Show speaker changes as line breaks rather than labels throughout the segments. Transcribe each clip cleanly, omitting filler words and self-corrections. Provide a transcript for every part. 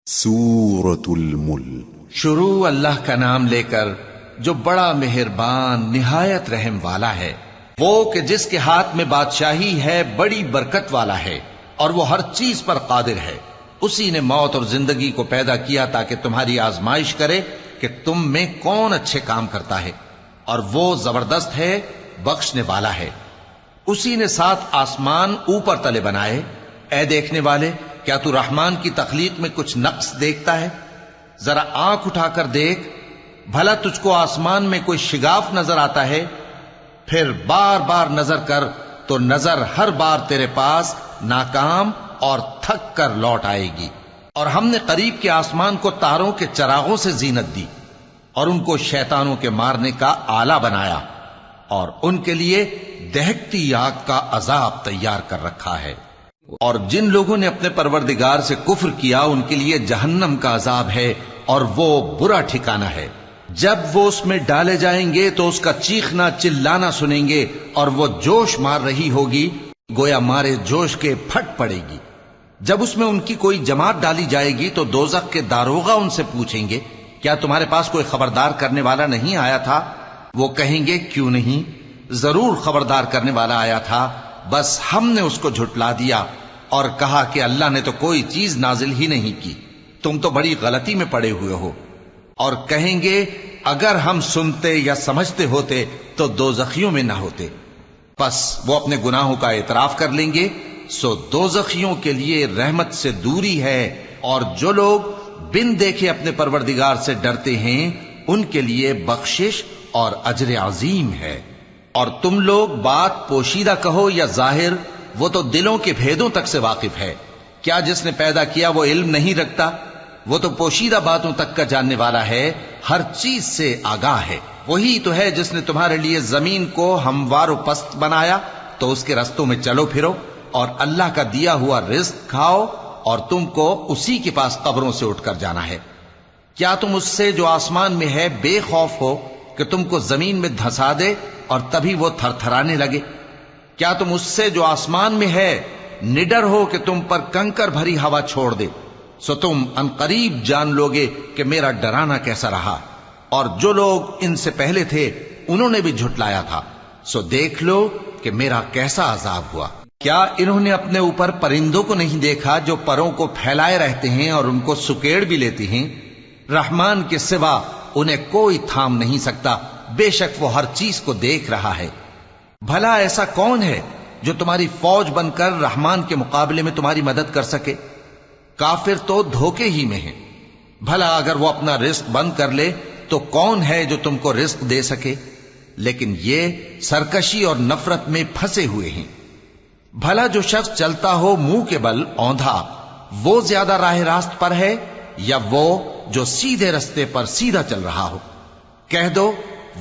سورة الملک۔
شروع اللہ کا نام لے کر جو بڑا مہربان نہایت رحم والا ہے، وہ کہ جس کے ہاتھ میں بادشاہی ہے، بڑی برکت والا ہے اور وہ ہر چیز پر قادر ہے۔ اسی نے موت اور زندگی کو پیدا کیا تاکہ تمہاری آزمائش کرے کہ تم میں کون اچھے کام کرتا ہے، اور وہ زبردست ہے، بخشنے والا ہے۔ اسی نے 7 آسمان اوپر تلے بنائے۔ اے دیکھنے والے، کیا تو رحمان کی تخلیق میں کچھ نقص دیکھتا ہے؟ ذرا آنکھ اٹھا کر دیکھ، بھلا تجھ کو آسمان میں کوئی شگاف نظر آتا ہے؟ پھر بار بار نظر کر تو نظر ہر بار تیرے پاس ناکام اور تھک کر لوٹ آئے گی۔ اور ہم نے قریب کے آسمان کو تاروں کے چراغوں سے زینت دی اور ان کو شیطانوں کے مارنے کا آلہ بنایا، اور ان کے لیے دہکتی آگ کا عذاب تیار کر رکھا ہے۔ اور جن لوگوں نے اپنے پروردگار سے کفر کیا، ان کے لیے جہنم کا عذاب ہے اور وہ برا ٹھکانہ ہے۔ جب وہ اس میں ڈالے جائیں گے تو اس کا چیخنا چلانا سنیں گے، اور وہ جوش مار رہی ہوگی، گویا مارے جوش کے پھٹ پڑے گی۔ جب اس میں ان کی کوئی جماعت ڈالی جائے گی تو دوزخ کے داروغہ ان سے پوچھیں گے، کیا تمہارے پاس کوئی خبردار کرنے والا نہیں آیا تھا؟ وہ کہیں گے، کیوں نہیں، ضرور خبردار کرنے والا آیا تھا، بس ہم نے اس کو جھٹلا دیا اور کہا کہ اللہ نے تو کوئی چیز نازل ہی نہیں کی، تم تو بڑی غلطی میں پڑے ہوئے ہو۔ اور کہیں گے، اگر ہم سنتے یا سمجھتے ہوتے تو دوزخیوں میں نہ ہوتے۔ پس وہ اپنے گناہوں کا اعتراف کر لیں گے، سو دوزخیوں کے لیے رحمت سے دوری ہے، اور جو لوگ بن دیکھے اپنے پروردگار سے ڈرتے ہیں، ان کے لیے بخشش اور اجر عظیم ہے۔ اور تم لوگ بات پوشیدہ کہو یا ظاہر، وہ تو دلوں کے بھیدوں تک سے واقف ہے۔ کیا جس نے پیدا کیا وہ علم نہیں رکھتا؟ وہ تو پوشیدہ باتوں تک کا جاننے والا ہے، ہر چیز سے آگاہ ہے۔ وہی تو ہے جس نے تمہارے لیے زمین کو ہموار و پست بنایا، تو اس کے رستوں میں چلو پھرو، اور اللہ کا دیا ہوا رزق کھاؤ، اور تم کو اسی کے پاس قبروں سے اٹھ کر جانا ہے۔ کیا تم اس سے جو آسمان میں ہے بے خوف ہو کہ تم کو زمین میں دھسا دے اور تبھی وہ تھر تھرانے لگے؟ کیا تم اس سے جو آسمان میں ہے نڈر ہو کہ تم پر کنکر بھری ہوا چھوڑ دے؟ سو تم عنقریب جان لوگے کہ میرا ڈرانا کیسا رہا۔ اور جو لوگ ان سے پہلے تھے انہوں نے بھی جھٹلایا تھا، سو دیکھ لو کہ میرا کیسا عذاب ہوا۔ کیا انہوں نے اپنے اوپر پرندوں کو نہیں دیکھا جو پروں کو پھیلائے رہتے ہیں اور ان کو سکیڑ بھی لیتے ہیں؟ رحمان کے سوا انہیں کوئی تھام نہیں سکتا، بے شک وہ ہر چیز کو دیکھ رہا ہے۔ بھلا ایسا کون ہے جو تمہاری فوج بن کر رحمان کے مقابلے میں تمہاری مدد کر سکے؟ کافر تو دھوکے ہی میں ہیں۔ بھلا اگر وہ اپنا رزق بند کر لے تو کون ہے جو تم کو رزق دے سکے؟ لیکن یہ سرکشی اور نفرت میں پھنسے ہوئے ہیں۔ بھلا جو شخص چلتا ہو منہ کے بل اوندھا، وہ زیادہ راہ راست پر ہے یا وہ جو سیدھے رستے پر سیدھا چل رہا ہو؟ کہہ دو،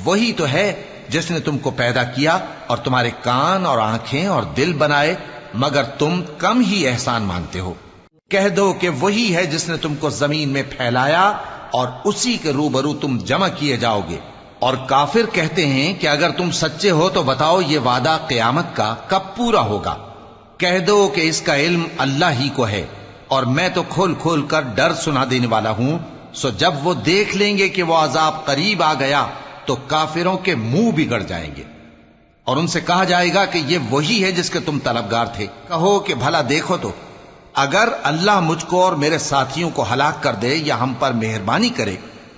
وہی تو ہے جس نے تم کو پیدا کیا اور تمہارے کان اور آنکھیں اور دل بنائے، مگر تم کم ہی احسان مانتے ہو۔ کہہ دو کہ وہی ہے جس نے تم کو زمین میں پھیلایا اور اسی کے روبرو تم جمع کیے جاؤ گے۔ اور کافر کہتے ہیں کہ اگر تم سچے ہو تو بتاؤ یہ وعدہ قیامت کا کب پورا ہوگا؟ کہہ دو کہ اس کا علم اللہ ہی کو ہے، اور میں تو کھول کھول کر ڈر سنا دینے والا ہوں۔ سو جب وہ دیکھ لیں گے کہ وہ عذاب قریب آ گیا تو کافروں کے منہ بگڑ جائیں گے، اور ان سے کہا جائے گا کہ یہ وہی ہے جس کے تم طلبگار تھے۔ کہو کہ بھلا دیکھو تو، اگر اللہ مجھ کو اور میرے ساتھیوں کو ہلاک کر دے یا ہم پر مہربانی کرے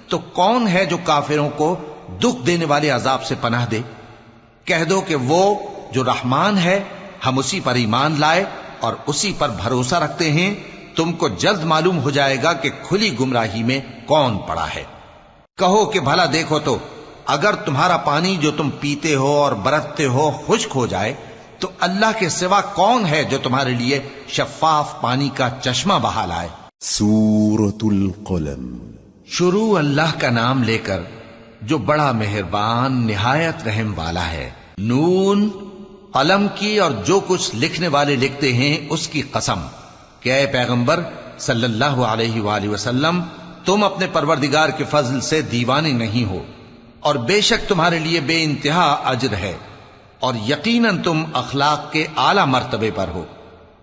تو کون ہے جو کافروں کو دکھ دینے والے عذاب سے پناہ دے؟ کہہ دو کہ وہ جو رحمان ہے، ہم اسی پر ایمان لائے اور اسی پر بھروسہ رکھتے ہیں۔ تم کو جلد معلوم ہو جائے گا کہ کھلی گمراہی میں کون پڑا ہے۔ کہو کہ بھلا دیکھو تو، اگر تمہارا پانی جو تم پیتے ہو اور برتتے ہو خشک ہو جائے تو اللہ کے سوا کون ہے جو تمہارے لیے شفاف پانی کا چشمہ بہا لائے؟
سورة القلم۔
شروع اللہ کا نام لے کر جو بڑا مہربان نہایت رحم والا ہے۔ نون، قلم کی اور جو کچھ لکھنے والے لکھتے ہیں اس کی قسم، کہ اے پیغمبر صلی اللہ علیہ وآلہ وسلم، تم اپنے پروردگار کے فضل سے دیوانے نہیں ہو، اور بے شک تمہارے لیے بے انتہا اجر ہے، اور یقیناً تم اخلاق کے اعلی مرتبے پر ہو۔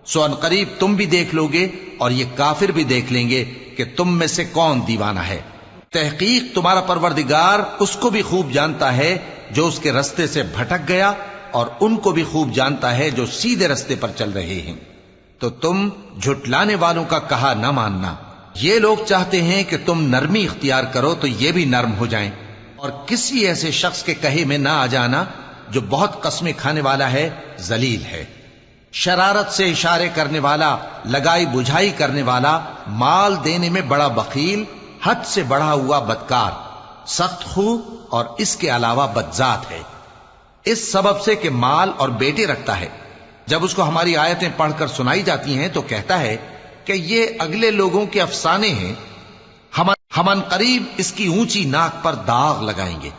سو ان قریب تم بھی دیکھ لو گے اور یہ کافر بھی دیکھ لیں گے کہ تم میں سے کون دیوانہ ہے۔ تحقیق تمہارا پروردگار اس کو بھی خوب جانتا ہے جو اس کے رستے سے بھٹک گیا، اور ان کو بھی خوب جانتا ہے جو سیدھے رستے پر چل رہے ہیں۔ تو تم جھٹلانے والوں کا کہا نہ ماننا۔ یہ لوگ چاہتے ہیں کہ تم نرمی اختیار کرو تو یہ بھی نرم ہو جائیں، اور کسی ایسے شخص کے کہے میں نہ آ جانا جو بہت قسمیں کھانے والا ہے، ذلیل ہے، شرارت سے اشارے کرنے والا، لگائی بجھائی کرنے والا، مال دینے میں بڑا بخیل، حد سے بڑھا ہوا بدکار، سخت خو، اور اس کے علاوہ بدذات ہے، اس سبب سے کہ مال اور بیٹے رکھتا ہے۔ جب اس کو ہماری آیتیں پڑھ کر سنائی جاتی ہیں تو کہتا ہے کہ یہ اگلے لوگوں کے افسانے ہیں، ہم ان قریب اس کی اونچی ناک پر داغ لگائیں گے۔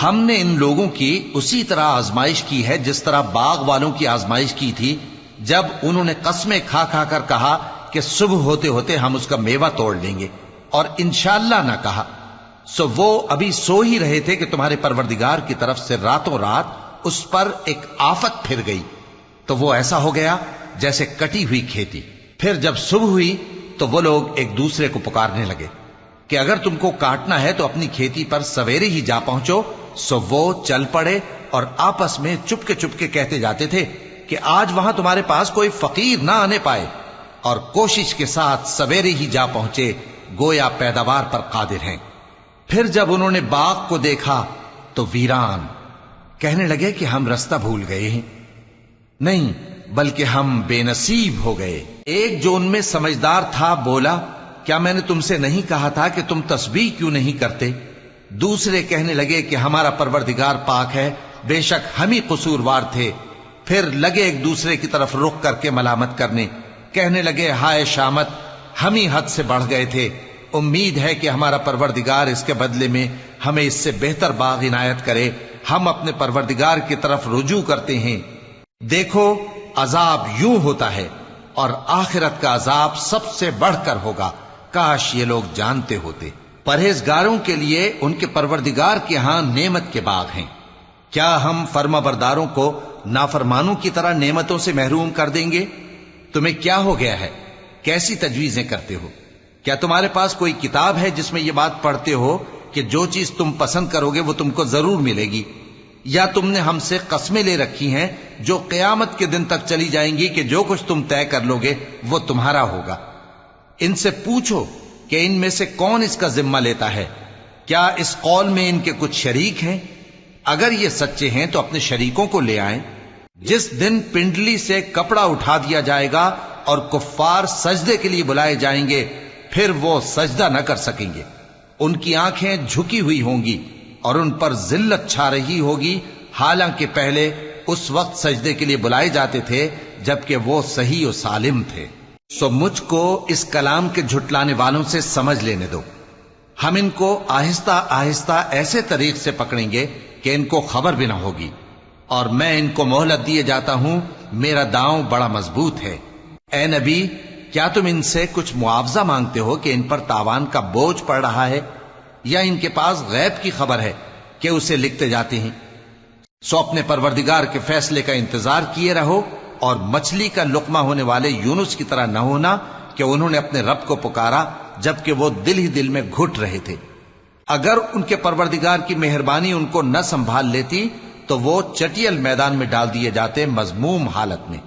ہم نے ان لوگوں کی اسی طرح آزمائش کی ہے جس طرح باغ والوں کی آزمائش کی تھی، جب انہوں نے قسمیں کھا کھا کر کہا کہ صبح ہوتے ہوتے ہم اس کا میوہ توڑ لیں گے، اور انشاءاللہ نہ کہا، سو وہ ابھی سو ہی رہے تھے کہ تمہارے پروردگار کی طرف سے راتوں رات اس پر ایک آفت پھر گئی، تو وہ ایسا ہو گیا جیسے کٹی ہوئی کھیتی۔ پھر جب صبح ہوئی تو وہ لوگ ایک دوسرے کو پکارنے لگے کہ اگر تم کو کاٹنا ہے تو اپنی کھیتی پر سویرے ہی جا پہنچو۔ سو وہ چل پڑے اور آپس میں چپ کے کہتے جاتے تھے کہ آج وہاں تمہارے پاس کوئی فقیر نہ آنے پائے، اور کوشش کے ساتھ سویرے ہی جا پہنچے، گویا پیداوار پر قادر ہیں۔ پھر جب انہوں نے باغ کو دیکھا تو ویران، کہنے لگے کہ ہم رستہ بھول گئے ہیں، نہیں بلکہ ہم بے نصیب ہو گئے۔ ایک جو ان میں سمجھدار تھا بولا، کیا میں نے تم سے نہیں کہا تھا کہ تم تسبیح کیوں نہیں کرتے؟ دوسرے کہنے لگے کہ ہمارا پروردگار پاک ہے، بے شک ہم ہی قصوروار تھے۔ پھر لگے ایک دوسرے کی طرف رخ کر کے ملامت کرنے، کہنے لگے ہائے شامت، ہم ہی حد سے بڑھ گئے تھے، امید ہے کہ ہمارا پروردگار اس کے بدلے میں ہمیں اس سے بہتر باغ عنایت کرے، ہم اپنے پروردگار کی طرف رجوع کرتے ہیں۔ دیکھو عذاب یوں ہوتا ہے، اور آخرت کا عذاب سب سے بڑھ کر ہوگا، کاش یہ لوگ جانتے ہوتے۔ پرہیزگاروں کے لیے ان کے پروردگار کے ہاں نعمت کے باغ ہیں۔ کیا ہم فرما برداروں کو نافرمانوں کی طرح نعمتوں سے محروم کر دیں گے؟ تمہیں کیا ہو گیا ہے؟ کیسی تجویزیں کرتے ہو؟ کیا تمہارے پاس کوئی کتاب ہے جس میں یہ بات پڑھتے ہو کہ جو چیز تم پسند کرو گے وہ تم کو ضرور ملے گی؟ یا تم نے ہم سے قسمیں لے رکھی ہیں جو قیامت کے دن تک چلی جائیں گی کہ جو کچھ تم طے کر لو گے وہ تمہارا ہوگا؟ ان سے پوچھو کہ ان میں سے کون اس کا ذمہ لیتا ہے؟ کیا اس قول میں ان کے کچھ شریک ہیں؟ اگر یہ سچے ہیں تو اپنے شریکوں کو لے آئیں۔ جس دن پنڈلی سے کپڑا اٹھا دیا جائے گا اور کفار سجدے کے لیے بلائے جائیں گے، پھر وہ سجدہ نہ کر سکیں گے، ان کی آنکھیں جھکی ہوئی ہوں گی اور ان پر ذلت چھا رہی ہوگی، حالانکہ پہلے اس وقت سجدے کے لیے بلائے جاتے تھے جبکہ وہ صحیح و سالم تھے۔ سو مجھ کو اس کلام کے جھٹلانے والوں سے سمجھ لینے دو، ہم ان کو آہستہ آہستہ ایسے طریق سے پکڑیں گے کہ ان کو خبر بھی نہ ہوگی، اور میں ان کو مہلت دیے جاتا ہوں، میرا داؤں بڑا مضبوط ہے۔ اے نبی، کیا تم ان سے کچھ معاوضہ مانگتے ہو کہ ان پر تاوان کا بوجھ پڑ رہا ہے، یا ان کے پاس غیب کی خبر ہے کہ اسے لکھتے جاتے ہیں؟ سو اپنے پروردگار کے فیصلے کا انتظار کیے رہو، اور مچھلی کا لقمہ ہونے والے یونس کی طرح نہ ہونا کہ انہوں نے اپنے رب کو پکارا جبکہ وہ دل ہی دل میں گھٹ رہے تھے۔ اگر ان کے پروردگار کی مہربانی ان کو نہ سنبھال لیتی تو وہ چٹیل میدان میں ڈال دیے جاتے مذموم حالت میں۔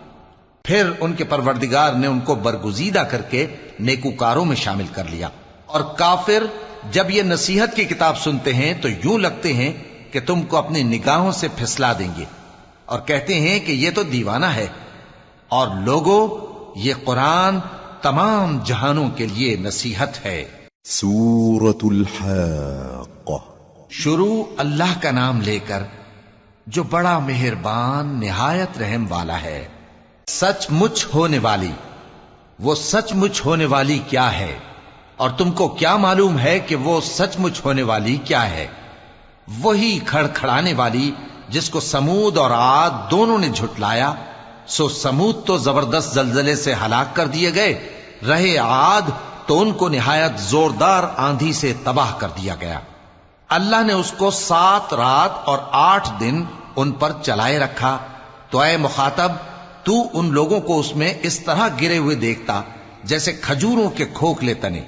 پھر ان کے پروردگار نے ان کو برگزیدہ کر کے نیکوکاروں میں شامل کر لیا۔ اور کافر جب یہ نصیحت کی کتاب سنتے ہیں تو یوں لگتے ہیں کہ تم کو اپنی نگاہوں سے پھسلا دیں گے، اور کہتے ہیں کہ یہ تو دیوانہ ہے۔ اور لوگوں، یہ قرآن تمام جہانوں کے لیے نصیحت ہے۔
سورة الحاقة۔
شروع اللہ کا نام لے کر جو بڑا مہربان نہایت رحم والا ہے۔ سچ مچ ہونے والی، وہ سچ مچ ہونے والی کیا ہے؟ اور تم کو کیا معلوم ہے کہ وہ سچ مچ ہونے والی کیا ہے؟ وہی کھڑکھڑانے والی جس کو سمود اور عاد دونوں نے جھٹلایا۔ سو سمود تو زبردست زلزلے سے ہلاک کر دیے گئے، رہے عاد تو ان کو نہایت زوردار آندھی سے تباہ کر دیا گیا۔ اللہ نے اس کو 7 رات اور 8 دن ان پر چلائے رکھا۔ تو اے مخاطب، تو ان لوگوں کو اس میں اس طرح گرے ہوئے دیکھتا جیسے کھجوروں کے کھوکھلے تنے،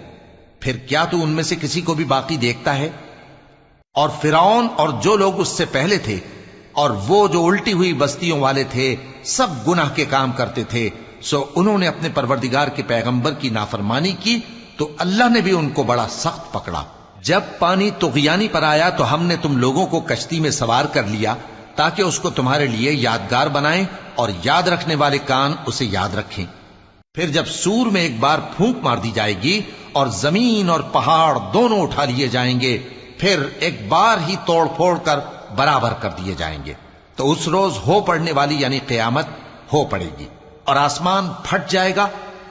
پھر کیا تو ان میں سے کسی کو بھی باقی دیکھتا ہے؟ اور فرعون اور جو لوگ اس سے پہلے تھے اور وہ جو الٹی ہوئی بستیوں والے تھے سب گناہ کے کام کرتے تھے، سو انہوں نے اپنے پروردگار کے پیغمبر کی نافرمانی کی تو اللہ نے بھی ان کو بڑا سخت پکڑا۔ جب پانی طغیانی پر آیا تو ہم نے تم لوگوں کو کشتی میں سوار کر لیا تاکہ اس کو تمہارے لیے یادگار بنائیں اور یاد رکھنے والے کان اسے یاد رکھیں۔ پھر جب سور میں ایک بار پھونک مار دی جائے گی اور زمین اور پہاڑ دونوں اٹھا لیے جائیں گے، پھر ایک بار ہی توڑ پھوڑ کر برابر کر دیے جائیں گے، تو اس روز ہو پڑنے والی یعنی قیامت ہو پڑے گی، اور آسمان پھٹ جائے گا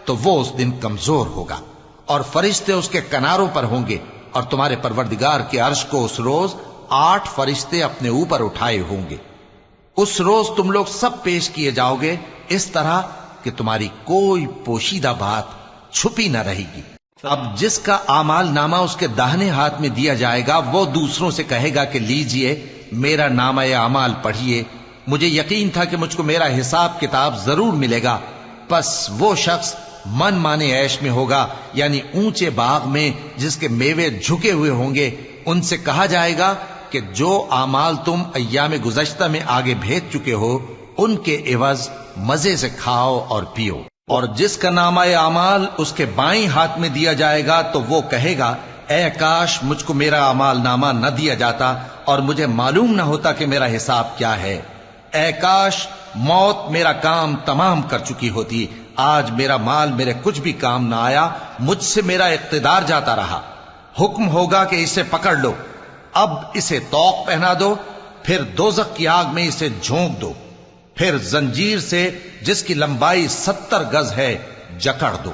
تو وہ اس دن کمزور ہوگا، اور فرشتے اس کے کناروں پر ہوں گے، اور تمہارے پروردگار کے عرش کو اس روز 8 فرشتے اپنے اوپر اٹھائے ہوں گے۔ اس روز تم لوگ سب پیش کیے جاؤ گے اس طرح کہ تمہاری کوئی پوشیدہ بات چھپی نہ رہے گی۔ اب جس کا اعمال نامہ اس کے داہنے ہاتھ میں دیا جائے گا وہ دوسروں سے کہے گا کہ لیجئے میرا نامہ اعمال پڑھیے، مجھے یقین تھا کہ مجھ کو میرا حساب کتاب ضرور ملے گا۔ پس وہ شخص من مانے عیش میں ہوگا، یعنی اونچے باغ میں جس کے میوے جھکے ہوئے ہوں گے۔ ان سے کہا جائے گا کہ جو اعمال تم ایام گزشتہ میں آگے بھیج چکے ہو ان کے عوض مزے سے کھاؤ اور پیو۔ اور جس کا نامہ اعمال اس کے بائیں ہاتھ میں دیا جائے گا تو وہ کہے گا اے کاش مجھ کو میرا اعمال نامہ نہ دیا جاتا اور مجھے معلوم نہ ہوتا کہ میرا حساب کیا ہے۔ اے کاش موت میرا کام تمام کر چکی ہوتی، آج میرا مال میرے کچھ بھی کام نہ آیا، مجھ سے میرا اقتدار جاتا رہا۔ حکم ہوگا کہ اسے پکڑ لو، اب اسے طوق پہنا دو، پھر دوزخ کی آگ میں اسے جھونک دو، پھر زنجیر سے جس کی لمبائی 70 گز ہے جکڑ دو۔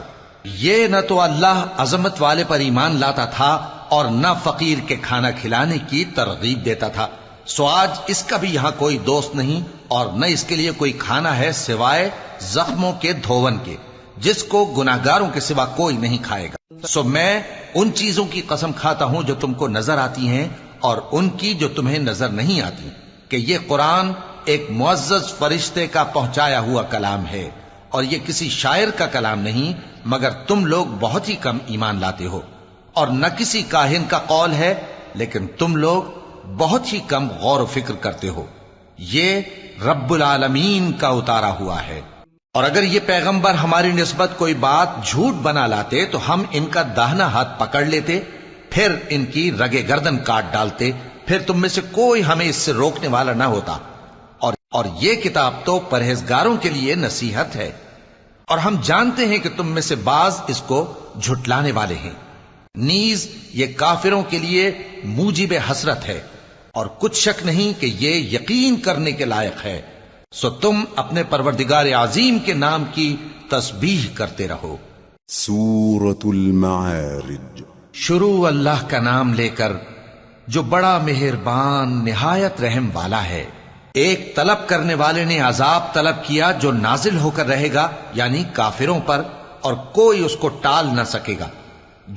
یہ نہ تو اللہ عظمت والے پر ایمان لاتا تھا اور نہ فقیر کے کھانا کھلانے کی ترغیب دیتا تھا، سو آج اس کا بھی یہاں کوئی دوست نہیں اور نہ اس کے لیے کوئی کھانا ہے سوائے زخموں کے دھون کے، جس کو گناہگاروں کے سوا کوئی نہیں کھائے گا۔ سو میں ان چیزوں کی قسم کھاتا ہوں جو تم کو نظر آتی ہیں اور ان کی جو تمہیں نظر نہیں آتی، کہ یہ قرآن ایک معزز فرشتے کا پہنچایا ہوا کلام ہے اور یہ کسی شاعر کا کلام نہیں، مگر تم لوگ بہت ہی کم ایمان لاتے ہو، اور نہ کسی کاہن کا قول ہے لیکن تم لوگ بہت ہی کم غور و فکر کرتے ہو۔ یہ رب العالمین کا اتارا ہوا ہے۔ اور اگر یہ پیغمبر ہماری نسبت کوئی بات جھوٹ بنا لاتے تو ہم ان کا داہنا ہاتھ پکڑ لیتے، پھر ان کی رگے گردن کاٹ ڈالتے، پھر تم میں سے کوئی ہمیں اس سے روکنے والا نہ ہوتا۔ اور یہ کتاب تو پرہیزگاروں کے لیے نصیحت ہے، اور ہم جانتے ہیں کہ تم میں سے بعض اس کو جھٹلانے والے ہیں۔ نیز یہ کافروں کے لیے موجب حسرت ہے، اور کچھ شک نہیں کہ یہ یقین کرنے کے لائق ہے، سو تم اپنے پروردگار عظیم کے نام کی تسبیح کرتے رہو۔
سورة المعارج۔
شروع اللہ کا نام لے کر جو بڑا مہربان نہایت رحم والا ہے۔ ایک طلب کرنے والے نے عذاب طلب کیا جو نازل ہو کر رہے گا، یعنی کافروں پر، اور کوئی اس کو ٹال نہ سکے گا۔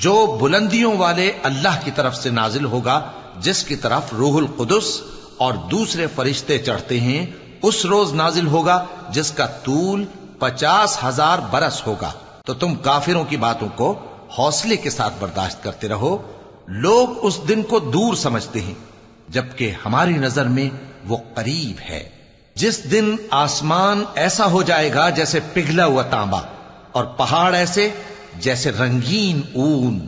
جو بلندیوں والے اللہ کی طرف سے نازل ہوگا، جس کی طرف روح القدس اور دوسرے فرشتے چڑھتے ہیں، اس روز نازل ہوگا جس کا طول 50,000 برس ہوگا۔ تو تم کافروں کی باتوں کو حوصلے کے ساتھ برداشت کرتے رہو۔ لوگ اس دن کو دور سمجھتے ہیں جبکہ ہماری نظر میں وہ قریب ہے۔ جس دن آسمان ایسا ہو جائے گا جیسے پگھلا ہوا تانبا، اور پہاڑ ایسے جیسے رنگین اون،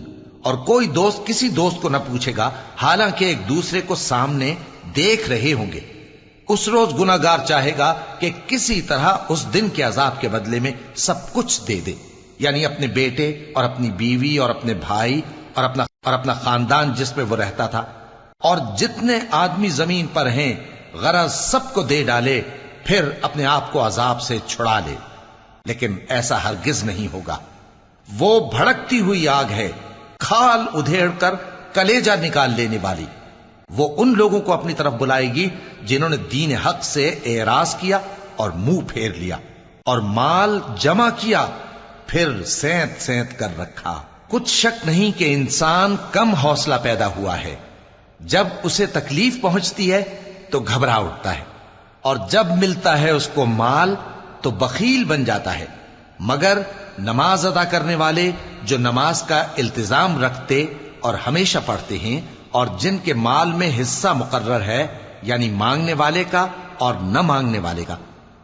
اور کوئی دوست کسی دوست کو نہ پوچھے گا، حالانکہ ایک دوسرے کو سامنے دیکھ رہے ہوں گے۔ اس روز گناہگار چاہے گا کہ کسی طرح اس دن کے عذاب کے بدلے میں سب کچھ دے دے، یعنی اپنے بیٹے اور اپنی بیوی اور اپنے بھائی اور اپنا خاندان جس میں وہ رہتا تھا، اور جتنے آدمی زمین پر ہیں غرض سب کو دے ڈالے، پھر اپنے آپ کو عذاب سے چھڑا لے۔ لیکن ایسا ہرگز نہیں ہوگا۔ وہ بھڑکتی ہوئی آگ ہے، کھال ادھیڑ کر کلیجہ نکال لینے والی۔ وہ ان لوگوں کو اپنی طرف بلائے گی جنہوں نے دین حق سے اعراض کیا اور منہ پھیر لیا، اور مال جمع کیا پھر سینت سینت کر رکھا۔ کچھ شک نہیں کہ انسان کم حوصلہ پیدا ہوا ہے۔ جب اسے تکلیف پہنچتی ہے تو گھبرا اٹھتا ہے، اور جب ملتا ہے اس کو مال تو بخیل بن جاتا ہے، مگر نماز ادا کرنے والے جو نماز کا التزام رکھتے اور ہمیشہ پڑھتے ہیں اور جن کے مال میں حصہ مقرر ہے، یعنی مانگنے والے کا اور نہ مانگنے والے کا،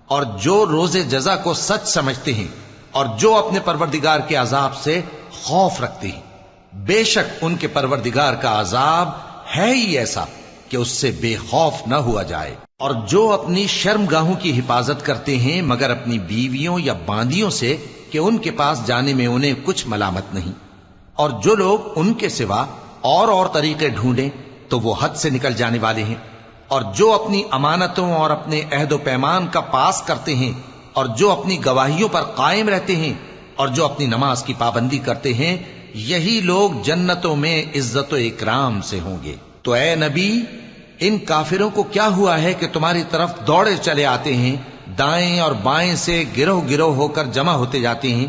اور جو روز جزا کو سچ سمجھتے ہیں اور جو اپنے پروردگار کے عذاب سے خوف رکھتے ہیں۔ بے شک ان کے پروردگار کا عذاب ہے ہی ایسا کہ اس سے بے خوف نہ ہوا جائے۔ اور جو اپنی شرمگاہوں کی حفاظت کرتے ہیں مگر اپنی بیویوں یا باندیوں سے کہ ان کے پاس جانے میں انہیں کچھ ملامت نہیں، اور جو لوگ ان کے سوا اور طریقے ڈھونڈیں تو وہ حد سے نکل جانے والے ہیں، اور جو اپنی امانتوں اور اپنے عہد و پیمان کا پاس کرتے ہیں اور جو اپنی گواہیوں پر قائم رہتے ہیں اور جو اپنی نماز کی پابندی کرتے ہیں، یہی لوگ جنتوں میں عزت و اکرام سے ہوں گے۔ تو اے نبی، ان کافروں کو کیا ہوا ہے کہ تمہاری طرف دوڑے چلے آتے ہیں، دائیں اور بائیں سے گروہ گروہ ہو کر جمع ہوتے جاتے ہیں؟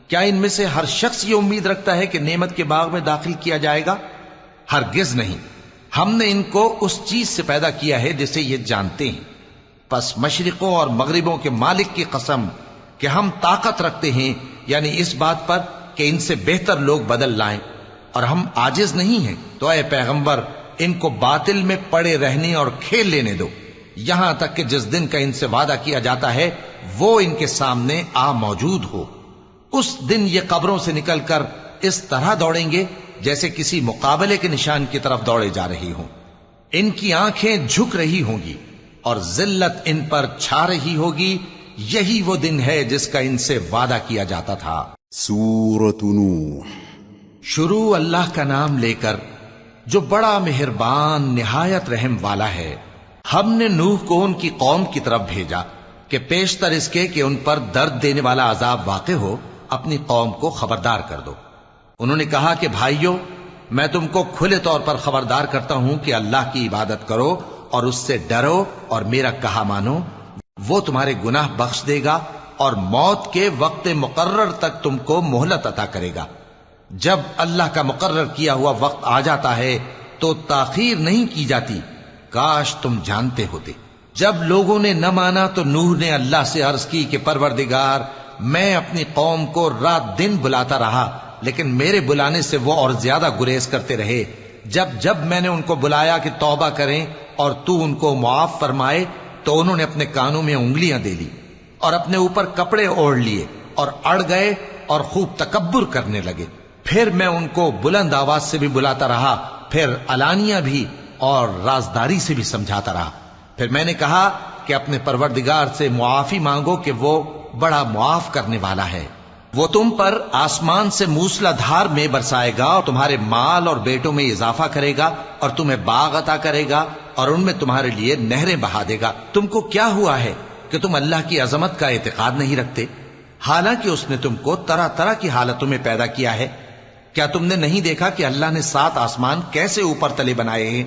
کیا ان میں سے ہر شخص یہ امید رکھتا ہے کہ نعمت کے باغ میں داخل کیا جائے گا؟ ہرگز نہیں۔ ہم نے ان کو اس چیز سے پیدا کیا ہے جسے یہ جانتے ہیں، پس مشرقوں اور مغربوں کے مالک کی قسم کہ ہم طاقت رکھتے ہیں، یعنی اس بات پر کہ ان سے بہتر لوگ بدل لائیں، اور ہم عاجز نہیں ہیں۔ تو اے پیغمبر، ان کو باطل میں پڑے رہنے اور کھیل لینے دو، یہاں تک کہ جس دن کا ان سے وعدہ کیا جاتا ہے وہ ان کے سامنے آ موجود ہو۔ اس دن یہ قبروں سے نکل کر اس طرح دوڑیں گے جیسے کسی مقابلے کے نشان کی طرف دوڑے جا رہی ہوں۔ ان کی آنکھیں جھک رہی ہوں گی اور ذلت ان پر چھا رہی ہوگی، یہی وہ دن ہے جس کا ان سے وعدہ کیا جاتا تھا۔
سورة نوح۔
شروع اللہ کا نام لے کر جو بڑا مہربان نہایت رحم والا ہے۔ ہم نے نوح کو ان کی قوم کی طرف بھیجا کہ پیشتر اس کے کہ ان پر درد دینے والا عذاب واقع ہو، اپنی قوم کو خبردار کر دو۔ انہوں نے کہا کہ بھائیو، میں تم کو کھلے طور پر خبردار کرتا ہوں کہ اللہ کی عبادت کرو اور اس سے ڈرو اور میرا کہا مانو، وہ تمہارے گناہ بخش دے گا اور موت کے وقت مقرر تک تم کو مہلت عطا کرے گا۔ جب اللہ کا مقرر کیا ہوا وقت آ جاتا ہے تو تاخیر نہیں کی جاتی، کاش تم جانتے ہوتے۔ جب لوگوں نے نہ مانا تو نوح نے اللہ سے عرض کی کہ پروردگار، میں اپنی قوم کو رات دن بلاتا رہا لیکن میرے بلانے سے وہ اور زیادہ گریز کرتے رہے۔ جب میں نے ان کو بلایا کہ توبہ کریں اور تو ان کو معاف فرمائے تو انہوں نے اپنے کانوں میں انگلیاں دے لی اور اپنے اوپر کپڑے اوڑھ لیے اور اڑ گئے اور خوب تکبر کرنے لگے۔ پھر میں ان کو بلند آواز سے بھی بلاتا رہا، پھر علانیہ بھی اور رازداری سے بھی سمجھاتا رہا۔ پھر میں نے کہا کہ اپنے پروردگار سے معافی مانگو کہ وہ بڑا معاف کرنے والا ہے، وہ تم پر آسمان سے موسلا دھار میں برسائے گا اور تمہارے مال اور بیٹوں میں اضافہ کرے گا اور تمہیں باغ عطا کرے گا اور ان میں تمہارے لیے نہریں بہا دے گا۔ تم کو کیا ہوا ہے کہ تم اللہ کی عظمت کا اعتقاد نہیں رکھتے، حالانکہ اس نے تم کو طرح طرح کی حالتوں میں پیدا کیا ہے؟ کیا تم نے نہیں دیکھا کہ اللہ نے 7 آسمان کیسے اوپر تلے بنائے ہیں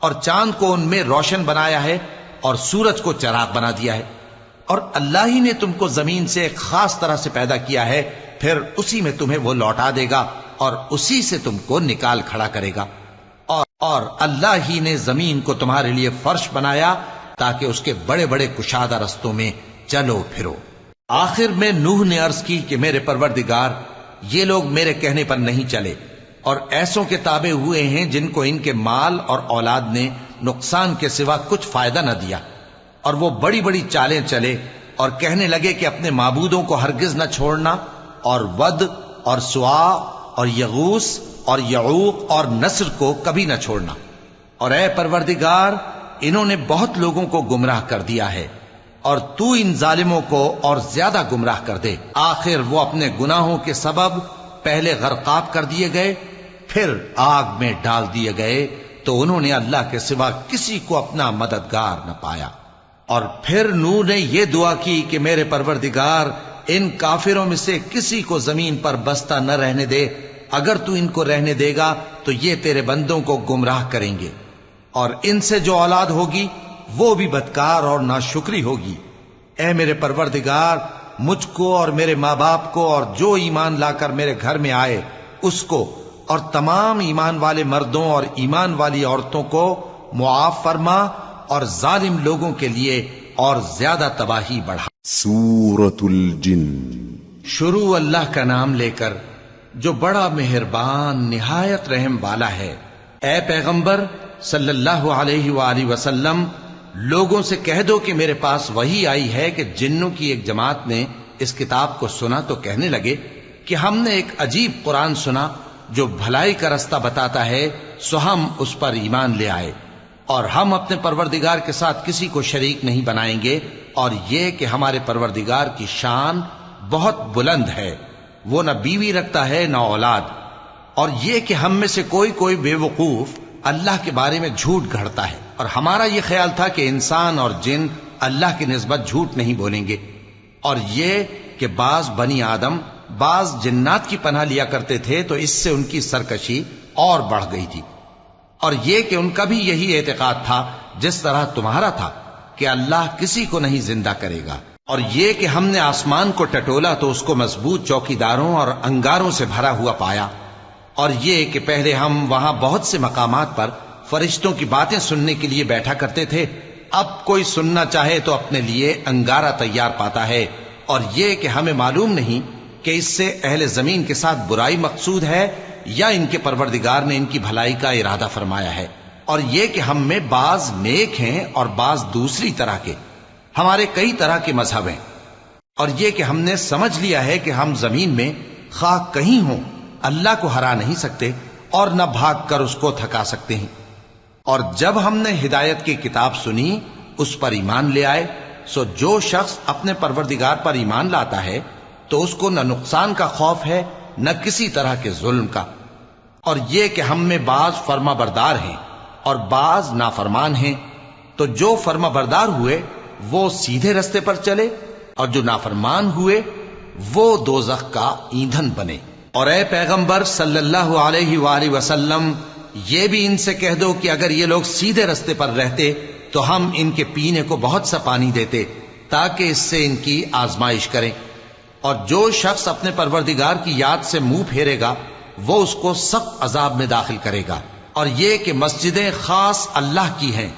اور چاند کو ان میں روشن بنایا ہے اور سورج کو چراغ بنا دیا ہے؟ اور اللہ ہی نے تم کو زمین سے ایک خاص طرح سے پیدا کیا ہے، پھر اسی میں تمہیں وہ لوٹا دے گا اور اسی سے تم کو نکال کھڑا کرے گا۔ اور اللہ ہی نے زمین کو تمہارے لیے فرش بنایا تاکہ اس کے بڑے بڑے کشادہ رستوں میں چلو پھرو۔ آخر میں نوح نے عرض کی کہ میرے پروردگار، یہ لوگ میرے کہنے پر نہیں چلے اور ایسوں کے تابع ہوئے ہیں جن کو ان کے مال اور اولاد نے نقصان کے سوا کچھ فائدہ نہ دیا، اور وہ بڑی بڑی چالیں چلے اور کہنے لگے کہ اپنے معبودوں کو ہرگز نہ چھوڑنا، اور ود اور سوا اور یغوث اور یعوق اور نصر کو کبھی نہ چھوڑنا۔ اور اے پروردگار، انہوں نے بہت لوگوں کو گمراہ کر دیا ہے، اور تو ان ظالموں کو اور زیادہ گمراہ کر دے۔ آخر وہ اپنے گناہوں کے سبب پہلے غرقاب کر دیے گئے، پھر آگ میں ڈال دیے گئے، تو انہوں نے اللہ کے سوا کسی کو اپنا مددگار نہ پایا۔ اور پھر نوح نے یہ دعا کی کہ میرے پروردگار، ان کافروں میں سے کسی کو زمین پر بستہ نہ رہنے دے، اگر تو ان کو رہنے دے گا تو یہ تیرے بندوں کو گمراہ کریں گے، اور ان سے جو اولاد ہوگی وہ بھی بدکار اور ناشکری ہوگی۔ اے میرے پروردگار، مجھ کو اور میرے ماں باپ کو اور جو ایمان لا کر میرے گھر میں آئے اس کو اور تمام ایمان والے مردوں اور ایمان والی عورتوں کو معاف فرما، اور ظالم لوگوں کے لیے اور زیادہ تباہی بڑھا۔
سورة الجن۔
شروع اللہ کا نام لے کر جو بڑا مہربان نہایت رحم والا ہے۔ اے پیغمبر صلی اللہ علیہ وآلہ وسلم، لوگوں سے کہہ دو کہ میرے پاس وحی آئی ہے کہ جنوں کی ایک جماعت نے اس کتاب کو سنا تو کہنے لگے کہ ہم نے ایک عجیب قرآن سنا جو بھلائی کا رستہ بتاتا ہے، سو ہم اس پر ایمان لے آئے، اور ہم اپنے پروردگار کے ساتھ کسی کو شریک نہیں بنائیں گے، اور یہ کہ ہمارے پروردگار کی شان بہت بلند ہے، وہ نہ بیوی رکھتا ہے نہ اولاد، اور یہ کہ ہم میں سے کوئی بے وقوف اللہ کے بارے میں جھوٹ گھڑتا ہے، اور ہمارا یہ خیال تھا کہ انسان اور جن اللہ کی نسبت جھوٹ نہیں بولیں گے، اور یہ کہ بعض بنی آدم بعض جنات کی پناہ لیا کرتے تھے تو اس سے ان کی سرکشی اور بڑھ گئی تھی، اور یہ کہ ان کا بھی یہی اعتقاد تھا جس طرح تمہارا تھا کہ اللہ کسی کو نہیں زندہ کرے گا، اور یہ کہ ہم نے آسمان کو ٹٹولا تو اس کو مضبوط چوکیداروں اور انگاروں سے بھرا ہوا پایا، اور یہ کہ پہلے ہم وہاں بہت سے مقامات پر فرشتوں کی باتیں سننے کے لیے بیٹھا کرتے تھے، اب کوئی سننا چاہے تو اپنے لیے انگارہ تیار پاتا ہے، اور یہ کہ ہمیں معلوم نہیں کہ اس سے اہل زمین کے ساتھ برائی مقصود ہے یا ان کے پروردگار نے ان کی بھلائی کا ارادہ فرمایا ہے، اور یہ کہ ہم میں بعض نیک ہیں اور بعض دوسری طرح کے، ہمارے کئی طرح کے مذہب ہیں، اور یہ کہ ہم نے سمجھ لیا ہے کہ ہم زمین میں خواہ کہیں ہوں اللہ کو ہرا نہیں سکتے اور نہ بھاگ کر اس کو تھکا سکتے ہیں، اور جب ہم نے ہدایت کی کتاب سنی اس پر ایمان لے آئے، سو جو شخص اپنے پروردگار پر ایمان لاتا ہے تو اس کو نہ نقصان کا خوف ہے نہ کسی طرح کے ظلم کا، اور یہ کہ ہم میں بعض فرما بردار ہیں اور بعض نافرمان ہیں، تو جو فرما بردار ہوئے وہ سیدھے رستے پر چلے، اور جو نافرمان ہوئے وہ دوزخ کا ایندھن بنے۔ اور اے پیغمبر صلی اللہ علیہ وآلہ وسلم، یہ بھی ان سے کہہ دو کہ اگر یہ لوگ سیدھے رستے پر رہتے تو ہم ان کے پینے کو بہت سا پانی دیتے تاکہ اس سے ان کی آزمائش کریں، اور جو شخص اپنے پروردگار کی یاد سے منہ پھیرے گا وہ اس کو سخت عذاب میں داخل کرے گا، اور یہ کہ مسجدیں خاص اللہ کی ہیں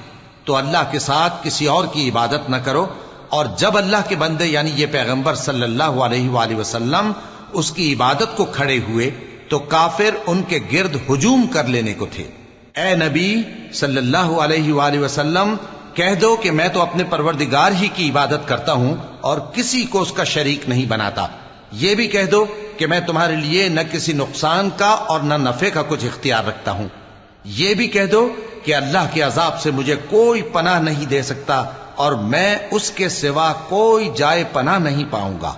تو اللہ کے ساتھ کسی اور کی عبادت نہ کرو، اور جب اللہ کے بندے یعنی یہ پیغمبر صلی اللہ علیہ وآلہ وسلم اس کی عبادت کو کھڑے ہوئے تو کافر ان کے گرد ہجوم کر لینے کو تھے۔ اے نبی صلی اللہ علیہ وآلہ وسلم، کہہ دو کہ میں تو اپنے پروردگار ہی کی عبادت کرتا ہوں اور کسی کو اس کا شریک نہیں بناتا، یہ بھی کہہ دو کہ میں تمہارے لیے نہ کسی نقصان کا اور نہ نفع کا کچھ اختیار رکھتا ہوں، یہ بھی کہہ دو کہ اللہ کے عذاب سے مجھے کوئی پناہ نہیں دے سکتا اور میں اس کے سوا کوئی جائے پناہ نہیں پاؤں گا،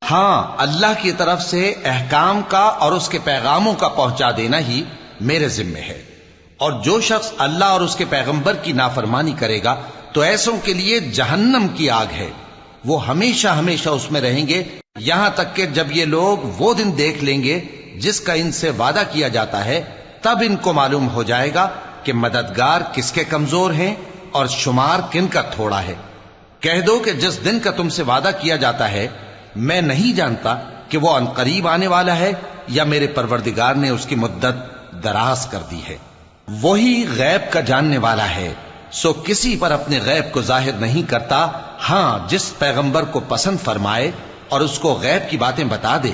ہاں اللہ کی طرف سے احکام کا اور اس کے پیغاموں کا پہنچا دینا ہی میرے ذمہ ہے، اور جو شخص اللہ اور اس کے پیغمبر کی نافرمانی کرے گا تو ایسوں کے لیے جہنم کی آگ ہے، وہ ہمیشہ ہمیشہ اس میں رہیں گے، یہاں تک کہ جب یہ لوگ وہ دن دیکھ لیں گے جس کا ان سے وعدہ کیا جاتا ہے، تب ان کو معلوم ہو جائے گا کہ مددگار کس کے کمزور ہیں اور شمار کن کا تھوڑا ہے۔ کہہ دو کہ جس دن کا تم سے وعدہ کیا جاتا ہے میں نہیں جانتا کہ وہ عنقریب آنے والا ہے یا میرے پروردگار نے اس کی مدت دراز کر دی ہے، وہی غیب کا جاننے والا ہے، سو کسی پر اپنے غیب کو ظاہر نہیں کرتا، ہاں جس پیغمبر کو پسند فرمائے اور اس کو غیب کی باتیں بتا دے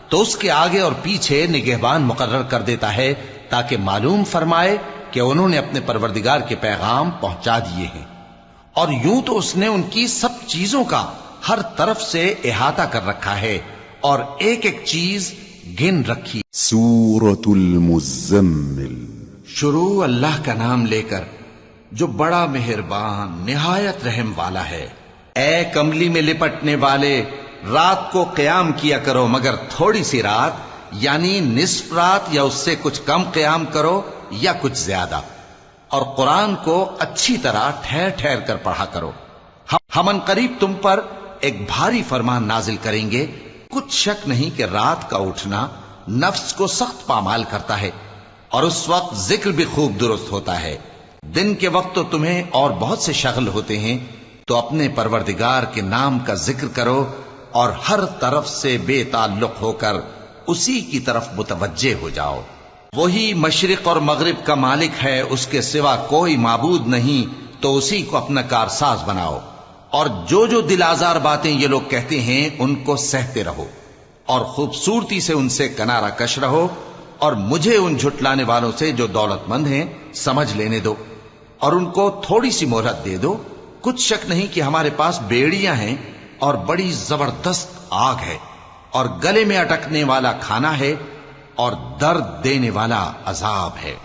تو اس کے آگے اور پیچھے نگہبان مقرر کر دیتا ہے تاکہ معلوم فرمائے کہ انہوں نے اپنے پروردگار کے پیغام پہنچا دیے ہیں، اور یوں تو اس نے ان کی سب چیزوں کا ہر طرف سے احاطہ کر رکھا ہے اور ایک ایک چیز گن رکھی۔
سورة المزمل۔
شروع اللہ کا نام لے کر جو بڑا مہربان نہایت رحم والا ہے۔ اے کملی میں لپٹنے والے، رات کو قیام کیا کرو مگر تھوڑی سی رات، یعنی نصف رات یا اس سے کچھ کم قیام کرو یا کچھ زیادہ، اور قرآن کو اچھی طرح ٹھہر ٹھہر کر پڑھا کرو۔ ہم ان قریب تم پر ایک بھاری فرمان نازل کریں گے، کچھ شک نہیں کہ رات کا اٹھنا نفس کو سخت پامال کرتا ہے اور اس وقت ذکر بھی خوب درست ہوتا ہے، دن کے وقت تو تمہیں اور بہت سے شغل ہوتے ہیں، تو اپنے پروردگار کے نام کا ذکر کرو اور ہر طرف سے بے تعلق ہو کر اسی کی طرف متوجہ ہو جاؤ۔ وہی مشرق اور مغرب کا مالک ہے، اس کے سوا کوئی معبود نہیں، تو اسی کو اپنا کارساز بناؤ، اور جو دل آزار باتیں یہ لوگ کہتے ہیں ان کو سہتے رہو، اور خوبصورتی سے ان سے کنارہ کش رہو، اور مجھے ان جھٹلانے والوں سے جو دولت مند ہیں سمجھ لینے دو، اور ان کو تھوڑی سی مہلت دے دو۔ کچھ شک نہیں کہ ہمارے پاس بیڑیاں ہیں اور بڑی زبردست آگ ہے، اور گلے میں اٹکنے والا کھانا ہے، اور درد دینے والا عذاب ہے۔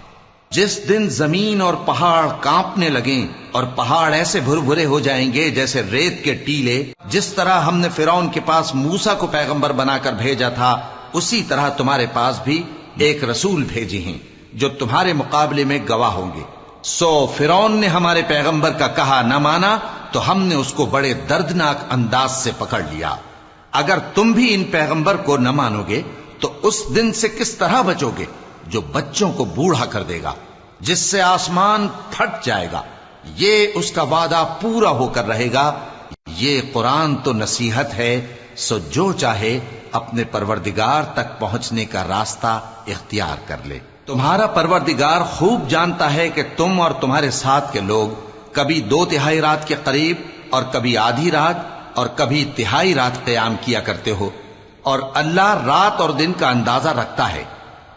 جس دن زمین اور پہاڑ کانپنے لگیں اور پہاڑ ایسے بھربھرے ہو جائیں گے جیسے ریت کے ٹیلے، جس طرح ہم نے فرعون کے پاس موسیٰ کو پیغمبر بنا کر بھیجا تھا، اسی طرح تمہارے پاس بھی ایک رسول بھیجے ہیں جو تمہارے مقابلے میں گواہ ہوں گے۔ سو فرعون نے ہمارے پیغمبر کا کہا نہ مانا تو ہم نے اس کو بڑے دردناک انداز سے پکڑ لیا۔ اگر تم بھی ان پیغمبر کو نہ مانو گے تو اس دن سے کس طرح بچو گے جو بچوں کو بوڑھا کر دے گا، جس سے آسمان پھٹ جائے گا۔ یہ اس کا وعدہ پورا ہو کر رہے گا۔ یہ قرآن تو نصیحت ہے، سو جو چاہے اپنے پروردگار تک پہنچنے کا راستہ اختیار کر لے۔ تمہارا پروردگار خوب جانتا ہے کہ تم اور تمہارے ساتھ کے لوگ کبھی 2/3 رات کے قریب اور کبھی آدھی رات اور کبھی تہائی رات قیام کیا کرتے ہو، اور اللہ رات اور دن کا اندازہ رکھتا ہے۔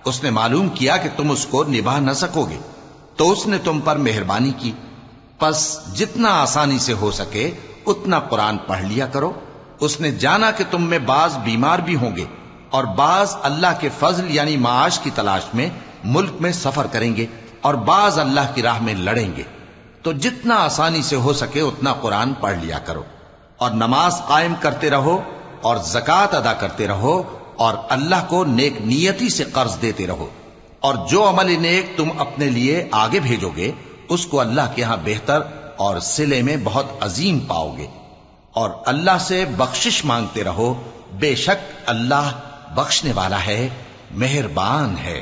اس نے معلوم کیا کہ تم اس کو نبھا نہ سکو گے تو اس نے تم پر مہربانی کی، پس جتنا آسانی سے ہو سکے اتنا قرآن پڑھ لیا کرو۔ اس نے جانا کہ تم میں بعض بیمار بھی ہوں گے اور بعض اللہ کے فضل یعنی معاش کی تلاش میں ملک میں سفر کریں گے اور بعض اللہ کی راہ میں لڑیں گے، تو جتنا آسانی سے ہو سکے اتنا قرآن پڑھ لیا کرو، اور نماز قائم کرتے رہو اور زکوٰۃ ادا کرتے رہو، اور اللہ کو نیک نیتی سے قرض دیتے رہو، اور جو عمل نیک تم اپنے لیے آگے بھیجو گے اس کو اللہ کے ہاں بہتر اور صلے میں بہت عظیم پاؤ گے، اور اللہ سے بخشش مانگتے رہو، بے شک اللہ بخشنے والا ہے، مہربان ہے۔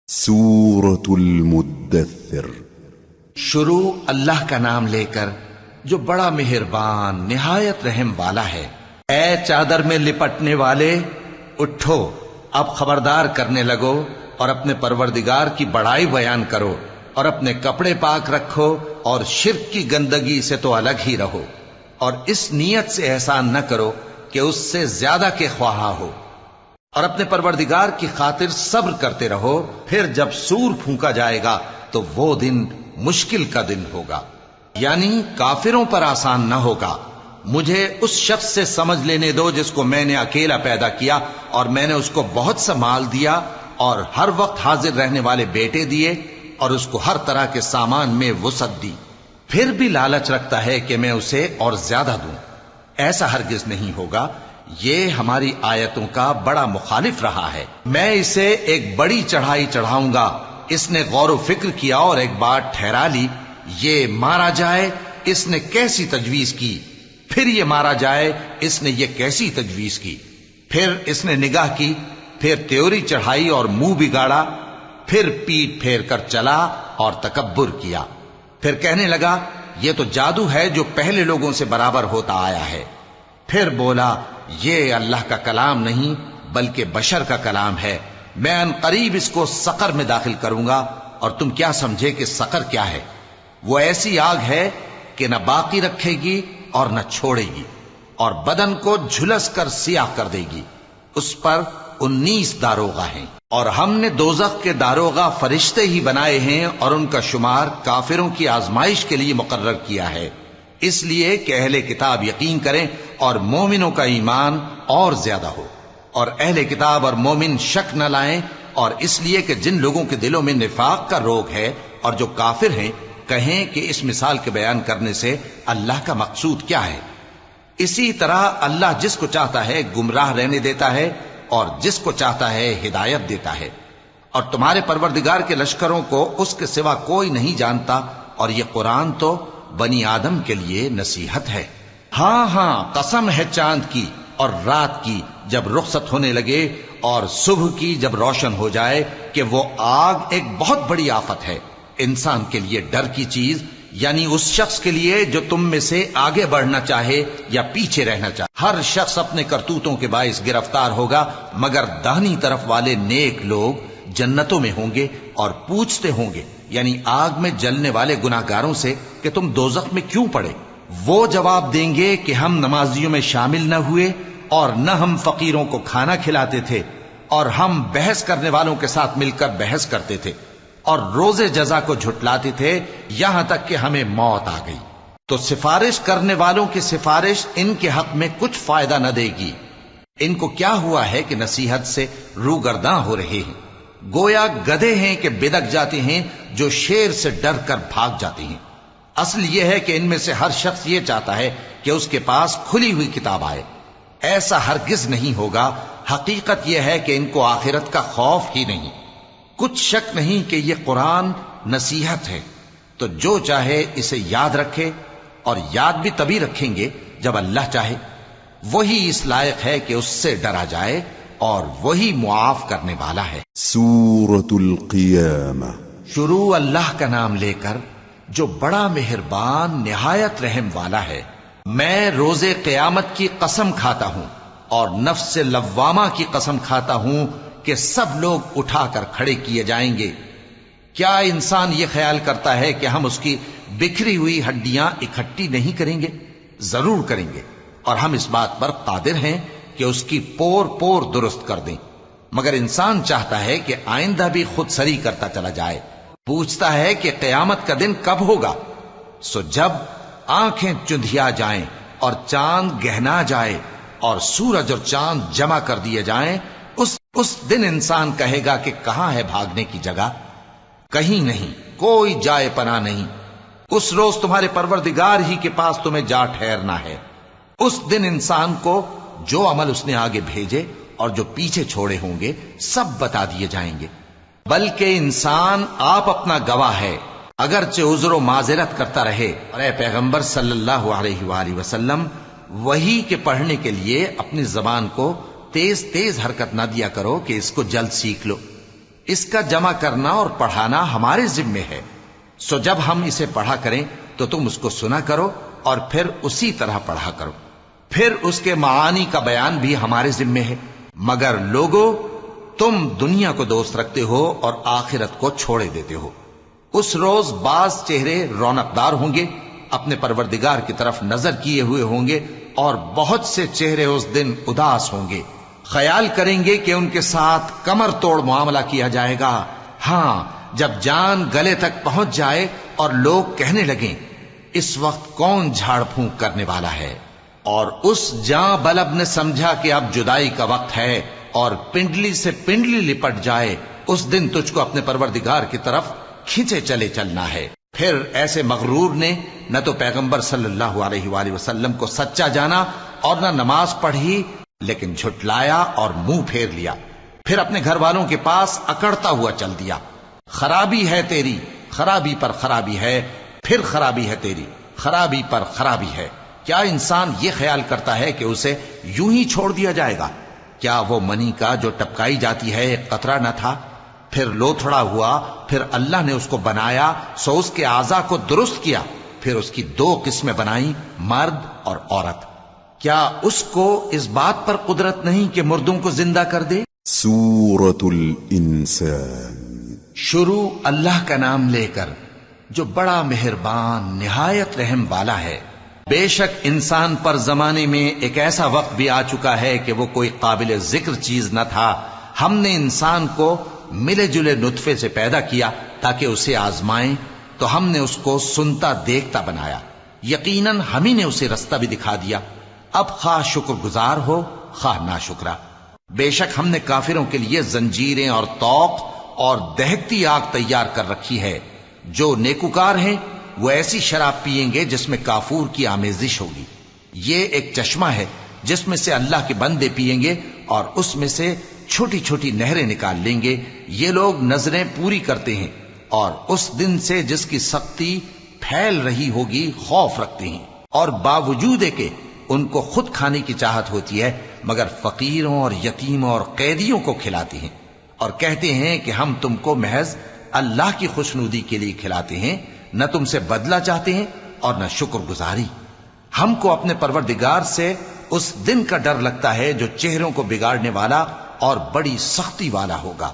سورة المدثر۔
شروع اللہ کا نام لے کر جو بڑا مہربان نہایت رحم والا ہے۔ اے چادر میں لپٹنے والے، اٹھو، اب خبردار کرنے لگو اور اپنے پروردگار کی بڑائی بیان کرو، اور اپنے کپڑے پاک رکھو اور شرک کی گندگی سے تو الگ ہی رہو، اور اس نیت سے احسان نہ کرو کہ اس سے زیادہ کے خواہاں ہو، اور اپنے پروردگار کی خاطر صبر کرتے رہو۔ پھر جب سور پھونکا جائے گا تو وہ دن مشکل کا دن ہوگا، یعنی کافروں پر آسان نہ ہوگا۔ مجھے اس شخص سے سمجھ لینے دو جس کو میں نے اکیلا پیدا کیا، اور میں نے اس کو بہت سا مال دیا اور ہر وقت حاضر رہنے والے بیٹے دیے، اور اس کو ہر طرح کے سامان میں وسعت دی، پھر بھی لالچ رکھتا ہے کہ میں اسے اور زیادہ دوں۔ ایسا ہرگز نہیں ہوگا، یہ ہماری آیتوں کا بڑا مخالف رہا ہے۔ میں اسے ایک بڑی چڑھائی چڑھاؤں گا۔ اس نے غور و فکر کیا اور ایک بات ٹھہرا لی، یہ مارا جائے، اس نے کیسی تجویز کی، پھر یہ مارا جائے، اس نے یہ کیسی تجویز کی، پھر اس نے نگاہ کی، پھر تیوری چڑھائی اور منہ بگاڑا، پھر پیٹ پھیر کر چلا اور تکبر کیا، پھر کہنے لگا یہ تو جادو ہے جو پہلے لوگوں سے برابر ہوتا آیا ہے، پھر بولا یہ اللہ کا کلام نہیں بلکہ بشر کا کلام ہے، میں ان قریب اس کو سقر میں داخل کروں گا، اور تم کیا سمجھے کہ سقر کیا ہے؟ وہ ایسی آگ ہے کہ نہ باقی رکھے گی اور نہ چھوڑے گی، اور بدن کو جھلس کر سیاہ کر دے گی۔ اس پر 19 داروغہ ہیں، اور ہم نے دوزخ کے داروغہ فرشتے ہی بنائے ہیں، اور ان کا شمار کافروں کی آزمائش کے لیے مقرر کیا ہے، اس لیے کہ اہل کتاب یقین کریں اور مومنوں کا ایمان اور زیادہ ہو، اور اہل کتاب اور مومن شک نہ لائیں، اور اس لیے کہ جن لوگوں کے دلوں میں نفاق کا روگ ہے اور جو کافر ہیں کہیں کہ اس مثال کے بیان کرنے سے اللہ کا مقصود کیا ہے۔ اسی طرح اللہ جس کو چاہتا ہے گمراہ رہنے دیتا ہے اور جس کو چاہتا ہے ہدایت دیتا ہے، اور تمہارے پروردگار کے لشکروں کو اس کے سوا کوئی نہیں جانتا، اور یہ قرآن تو بنی آدم کے لیے نصیحت ہے۔ ہاں ہاں، قسم ہے چاند کی اور رات کی جب رخصت ہونے لگے، اور صبح کی جب روشن ہو جائے، کہ وہ آگ ایک بہت بڑی آفت ہے، انسان کے لیے ڈر کی چیز، یعنی اس شخص کے لیے جو تم میں سے آگے بڑھنا چاہے یا پیچھے رہنا چاہے۔ ہر شخص اپنے کرتوتوں کے باعث گرفتار ہوگا، مگر داہنی طرف والے نیک لوگ جنتوں میں ہوں گے، اور پوچھتے ہوں گے یعنی آگ میں جلنے والے گناہگاروں سے کہ تم دوزخ میں کیوں پڑے؟ وہ جواب دیں گے کہ ہم نمازیوں میں شامل نہ ہوئے اور نہ ہم فقیروں کو کھانا کھلاتے تھے، اور ہم بحث کرنے والوں کے ساتھ مل کر بحث کرتے تھے، اور روز جزا کو جھٹلاتے تھے یہاں تک کہ ہمیں موت آ گئی۔ تو سفارش کرنے والوں کی سفارش ان کے حق میں کچھ فائدہ نہ دے گی۔ ان کو کیا ہوا ہے کہ نصیحت سے روگرداں ہو رہے ہیں، گویا گدھے ہیں کہ بدک جاتے ہیں جو شیر سے ڈر کر بھاگ جاتے ہیں۔ اصل یہ ہے کہ ان میں سے ہر شخص یہ چاہتا ہے کہ اس کے پاس کھلی ہوئی کتاب آئے۔ ایسا ہرگز نہیں ہوگا۔ حقیقت یہ ہے کہ ان کو آخرت کا خوف ہی نہیں۔ کچھ شک نہیں کہ یہ قرآن نصیحت ہے، تو جو چاہے اسے یاد رکھے، اور یاد بھی تبھی رکھیں گے جب اللہ چاہے۔ وہی اس لائق ہے کہ اس سے ڈرا جائے، اور وہی معاف کرنے والا ہے۔
سورة القيامة۔
شروع اللہ کا نام لے کر جو بڑا مہربان نہایت رحم والا ہے۔ میں روز قیامت کی قسم کھاتا ہوں، اور نفس لوامہ کی قسم کھاتا ہوں کہ سب لوگ اٹھا کر کھڑے کیے جائیں گے۔ کیا انسان یہ خیال کرتا ہے کہ ہم اس کی بکھری ہوئی ہڈیاں اکٹھی نہیں کریں گے؟ ضرور کریں گے، اور ہم اس بات پر قادر ہیں کہ اس کی پور پور درست کر دیں۔ مگر انسان چاہتا ہے کہ آئندہ بھی خود سری کرتا چلا جائے۔ پوچھتا ہے کہ قیامت کا دن کب ہوگا؟ سو جب آنکھیں چندھیا جائیں، اور چاند گہنا جائے، اور سورج اور چاند جمع کر دیے جائیں، اس دن انسان کہے گا کہ کہاں ہے بھاگنے کی جگہ؟ کہیں نہیں، کوئی جائے پناہ نہیں۔ اس روز تمہارے پروردگار ہی کے پاس تمہیں جا ٹھہرنا ہے۔ اس دن انسان کو جو عمل اس نے آگے بھیجے اور جو پیچھے چھوڑے ہوں گے سب بتا دیے جائیں گے۔ بلکہ انسان آپ اپنا گواہ ہے، اگرچہ عذر و معذرت کرتا رہے۔ اور اے پیغمبر صلی اللہ علیہ وآلہ وسلم، وحی کے پڑھنے کے لیے اپنی زبان کو تیز تیز حرکت نہ دیا کرو کہ اس کو جلد سیکھ لو۔ اس کا جمع کرنا اور پڑھانا ہمارے ذمے ہے۔ سو جب ہم اسے پڑھا کریں تو تم اس کو سنا کرو، اور پھر اسی طرح پڑھا کرو۔ پھر اس کے معانی کا بیان بھی ہمارے ذمے ہے۔ مگر لوگو، تم دنیا کو دوست رکھتے ہو اور آخرت کو چھوڑے دیتے ہو۔ اس روز بعض چہرے رونقدار ہوں گے، اپنے پروردگار کی طرف نظر کیے ہوئے ہوں گے، اور بہت سے چہرے اس دن اداس ہوں گے، خیال کریں گے کہ ان کے ساتھ کمر توڑ معاملہ کیا جائے گا۔ ہاں، جب جان گلے تک پہنچ جائے اور لوگ کہنے لگیں اس وقت کون جھاڑ پھونک کرنے والا ہے، اور اس جاں بلب نے سمجھا کہ اب جدائی کا وقت ہے، اور پنڈلی سے پنڈلی لپٹ جائے، اس دن تجھ کو اپنے پروردگار کی طرف کھینچے چلے چلنا ہے۔ پھر ایسے مغرور نے نہ تو پیغمبر صلی اللہ علیہ وآلہ وسلم کو سچا جانا اور نہ نماز پڑھی، لیکن جھٹلایا اور منہ پھیر لیا، پھر اپنے گھر والوں کے پاس اکڑتا ہوا چل دیا۔ خرابی ہے تیری، خرابی پر خرابی ہے، پھر خرابی ہے تیری، خرابی پر خرابی ہے۔ کیا انسان یہ خیال کرتا ہے کہ اسے یوں ہی چھوڑ دیا جائے گا؟ کیا وہ منی کا جو ٹپکائی جاتی ہے ایک قطرہ نہ تھا، پھر لوتھڑا ہوا، پھر اللہ نے اس کو بنایا، سو اس کے اعضاء کو درست کیا، پھر اس کی دو قسمیں بنائیں، مرد اور عورت۔ کیا اس کو اس بات پر قدرت نہیں کہ مردوں کو زندہ کر دے؟
سورة الإنسان۔
شروع اللہ کا نام لے کر جو بڑا مہربان نہایت رحم والا ہے۔ بے شک انسان پر زمانے میں ایک ایسا وقت بھی آ چکا ہے کہ وہ کوئی قابل ذکر چیز نہ تھا۔ ہم نے انسان کو ملے جلے نطفے سے پیدا کیا تاکہ اسے آزمائیں، تو ہم نے اس کو سنتا دیکھتا بنایا، یقیناً ہم ہی نے اسے رستہ بھی دکھا دیا۔ اب خواہ شکر گزار ہو خواہ ناشکرا۔ بے شک ہم نے کافروں کے لیے زنجیریں اور طوق اور دہکتی آگ تیار کر رکھی ہے۔ جو نیکوکار ہیں وہ ایسی شراب پیئیں گے جس میں کافور کی آمیزش ہوگی۔ یہ ایک چشمہ ہے جس میں سے اللہ کے بندے پیئیں گے، اور اس میں سے چھوٹی چھوٹی نہریں نکال لیں گے۔ یہ لوگ نظریں پوری کرتے ہیں، اور اس دن سے جس کی سختی پھیل رہی ہوگی خوف رکھتے ہیں، اور باوجود کہ ان کو خود کھانے کی چاہت ہوتی ہے مگر فقیروں اور یتیموں اور قیدیوں کو کھلاتے ہیں، اور کہتے ہیں کہ ہم تم کو محض اللہ کی خوشنودی کے لیے کھلاتے ہیں، نہ تم سے بدلہ چاہتے ہیں اور نہ شکر گزاری۔ ہم کو اپنے پروردگار سے اس دن کا ڈر لگتا ہے جو چہروں کو بگاڑنے والا اور بڑی سختی والا ہوگا۔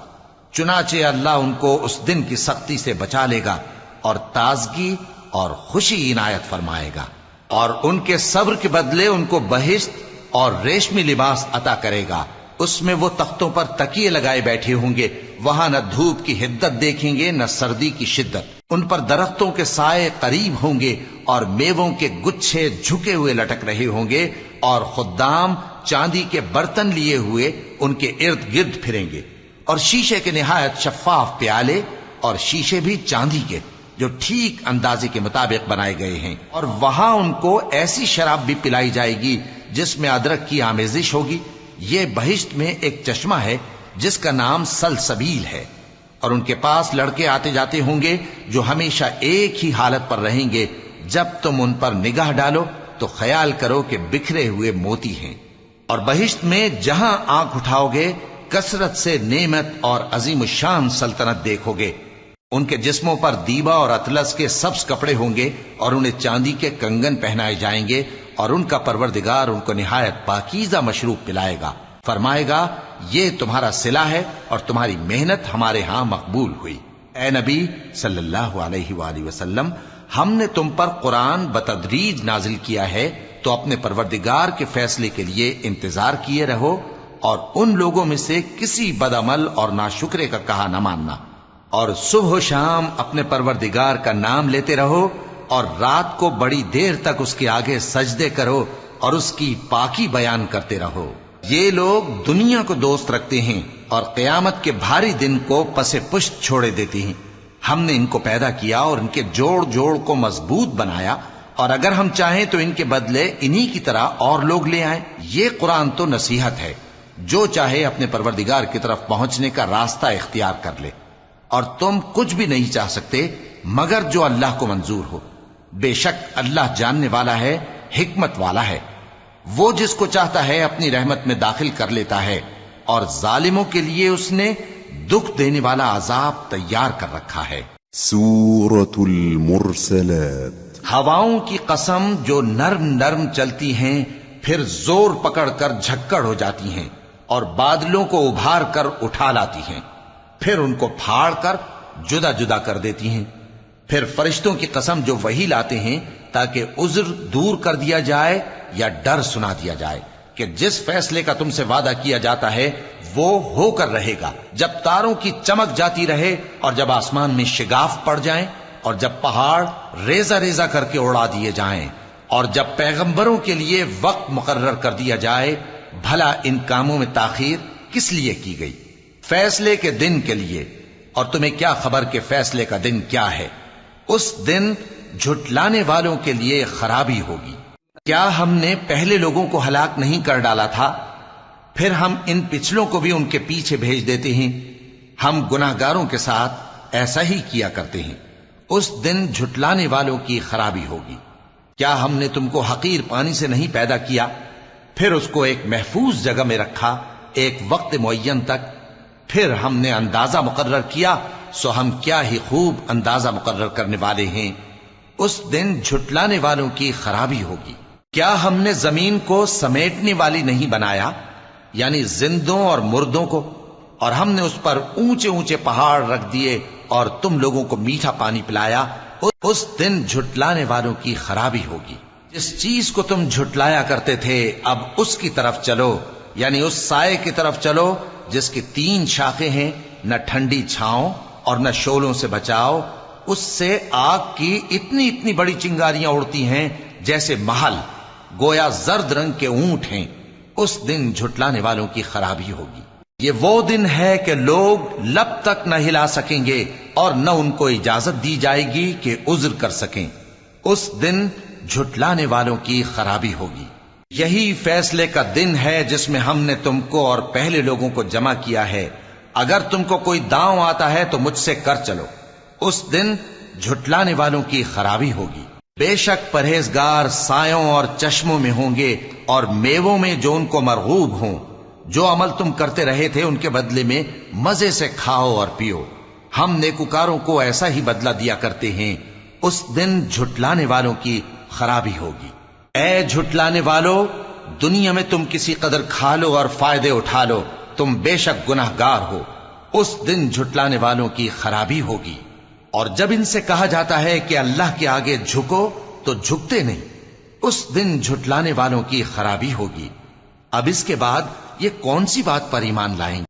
چنانچہ اللہ ان کو اس دن کی سختی سے بچا لے گا اور تازگی اور خوشی عنایت فرمائے گا، اور ان کے صبر کے بدلے ان کو بہشت اور ریشمی لباس عطا کرے گا، اس میں وہ تختوں پر تکیے لگائے بیٹھے ہوں گے، وہاں نہ دھوپ کی حدت دیکھیں گے نہ سردی کی شدت، ان پر درختوں کے سائے قریب ہوں گے اور میووں کے گچھے جھکے ہوئے لٹک رہے ہوں گے، اور خدام چاندی کے برتن لیے ہوئے ان کے ارد گرد پھریں گے، اور شیشے کے نہایت شفاف پیالے، اور شیشے بھی چاندی کے جو ٹھیک اندازے کے مطابق بنائے گئے ہیں، اور وہاں ان کو ایسی شراب بھی پلائی جائے گی جس میں ادرک کی آمیزش ہوگی۔ یہ بہشت میں ایک چشمہ ہے جس کا نام سلسبیل ہے، اور ان کے پاس لڑکے آتے جاتے ہوں گے جو ہمیشہ ایک ہی حالت پر رہیں گے، جب تم ان پر نگاہ ڈالو تو خیال کرو کہ بکھرے ہوئے موتی ہیں۔ اور بہشت میں جہاں آنکھ اٹھاؤ گے کثرت سے نعمت اور عظیم الشان سلطنت دیکھو گے۔ ان کے جسموں پر دیبا اور اطلس کے سبز کپڑے ہوں گے، اور انہیں چاندی کے کنگن پہنائے جائیں گے، اور ان کا پروردگار ان کو نہایت پاکیزہ مشروب پلائے گا، فرمائے گا یہ تمہارا صلہ ہے اور تمہاری محنت ہمارے ہاں مقبول ہوئی۔ اے نبی صلی اللہ علیہ وآلہ وسلم، ہم نے تم پر قرآن بتدریج نازل کیا ہے، تو اپنے پروردگار کے فیصلے کے لیے انتظار کیے رہو، اور ان لوگوں میں سے کسی بدعمل اور ناشکرے کا کہا نہ ماننا، اور صبح و شام اپنے پروردگار کا نام لیتے رہو، اور رات کو بڑی دیر تک اس کے آگے سجدے کرو اور اس کی پاکی بیان کرتے رہو۔ یہ لوگ دنیا کو دوست رکھتے ہیں اور قیامت کے بھاری دن کو پس پشت چھوڑے دیتے ہیں۔ ہم نے ان کو پیدا کیا اور ان کے جوڑ جوڑ کو مضبوط بنایا، اور اگر ہم چاہیں تو ان کے بدلے انہی کی طرح اور لوگ لے آئیں۔ یہ قرآن تو نصیحت ہے، جو چاہے اپنے پروردگار کی طرف پہنچنے کا راستہ اختیار کر لے، اور تم کچھ بھی نہیں چاہ سکتے مگر جو اللہ کو منظور ہو۔ بے شک اللہ جاننے والا ہے، حکمت والا ہے۔ وہ جس کو چاہتا ہے اپنی رحمت میں داخل کر لیتا ہے، اور ظالموں کے لیے اس نے دکھ دینے والا عذاب تیار کر رکھا ہے۔
سورة المرسلات۔
ہواؤں کی قسم جو نرم نرم چلتی ہیں پھر زور پکڑ کر جھکڑ ہو جاتی ہیں، اور بادلوں کو ابھار کر اٹھا لاتی ہیں، پھر ان کو پھاڑ کر جدا جدا کر دیتی ہیں۔ پھر فرشتوں کی قسم جو وحی لاتے ہیں تاکہ عذر دور کر دیا جائے یا ڈر سنا دیا جائے کہ جس فیصلے کا تم سے وعدہ کیا جاتا ہے وہ ہو کر رہے گا، جب تاروں کی چمک جاتی رہے، اور جب آسمان میں شگاف پڑ جائیں، اور جب پہاڑ ریزہ ریزہ کر کے اڑا دیے جائیں، اور جب پیغمبروں کے لیے وقت مقرر کر دیا جائے۔ بھلا ان کاموں میں تاخیر کس لیے کی گئی؟ فیصلے کے دن کے لیے، اور تمہیں کیا خبر کہ فیصلے کا دن کیا ہے؟ اس دن جھٹلانے والوں کے لیے خرابی ہوگی۔ کیا ہم نے پہلے لوگوں کو ہلاک نہیں کر ڈالا تھا؟ پھر ہم ان پچھلوں کو بھی ان کے پیچھے بھیج دیتے ہیں۔ ہم گناہگاروں کے ساتھ ایسا ہی کیا کرتے ہیں۔ اس دن جھٹلانے والوں کی خرابی ہوگی۔ کیا ہم نے تم کو حقیر پانی سے نہیں پیدا کیا، پھر اس کو ایک محفوظ جگہ میں رکھا ایک وقت معین تک، پھر ہم نے اندازہ مقرر کیا، سو ہم کیا ہی خوب اندازہ مقرر کرنے والے ہیں۔ اس دن جھٹلانے والوں کی خرابی ہوگی۔ کیا ہم نے زمین کو سمیٹنے والی نہیں بنایا، یعنی زندوں اور مردوں کو، اور ہم نے اس پر اونچے اونچے پہاڑ رکھ دیے اور تم لوگوں کو میٹھا پانی پلایا۔ اس دن جھٹلانے والوں کی خرابی ہوگی۔ جس چیز کو تم جھٹلایا کرتے تھے اب اس کی طرف چلو، یعنی اس سائے کی طرف چلو جس کی 3 شاخیں ہیں، نہ ٹھنڈی چھاؤں اور نہ شعلوں سے بچاؤ۔ اس سے آگ کی اتنی اتنی بڑی چنگاریاں اڑتی ہیں جیسے محل، گویا زرد رنگ کے اونٹ ہیں۔ اس دن جھٹلانے والوں کی خرابی ہوگی۔ یہ وہ دن ہے کہ لوگ لب تک نہ ہلا سکیں گے اور نہ ان کو اجازت دی جائے گی کہ عذر کر سکیں۔ اس دن جھٹلانے والوں کی خرابی ہوگی۔ یہی فیصلے کا دن ہے جس میں ہم نے تم کو اور پہلے لوگوں کو جمع کیا ہے۔ اگر تم کو کوئی داؤں آتا ہے تو مجھ سے کر چلو۔ اس دن جھٹلانے والوں کی خرابی ہوگی۔ بے شک پرہیزگار سایوں اور چشموں میں ہوں گے اور میووں میں جو ان کو مرغوب ہوں۔ جو عمل تم کرتے رہے تھے ان کے بدلے میں مزے سے کھاؤ اور پیو۔ ہم نیکوکاروں کو ایسا ہی بدلہ دیا کرتے ہیں۔ اس دن جھٹلانے والوں کی خرابی ہوگی۔ اے جھٹلانے والو، دنیا میں تم کسی قدر کھا لو اور فائدے اٹھا لو، تم بے شک گناہگار ہو۔ اس دن جھٹلانے والوں کی خرابی ہوگی۔ اور جب ان سے کہا جاتا ہے کہ اللہ کے آگے جھکو تو جھکتے نہیں۔ اس دن جھٹلانے والوں کی خرابی ہوگی۔ اب اس کے بعد یہ کون سی بات پر ایمان لائیں؟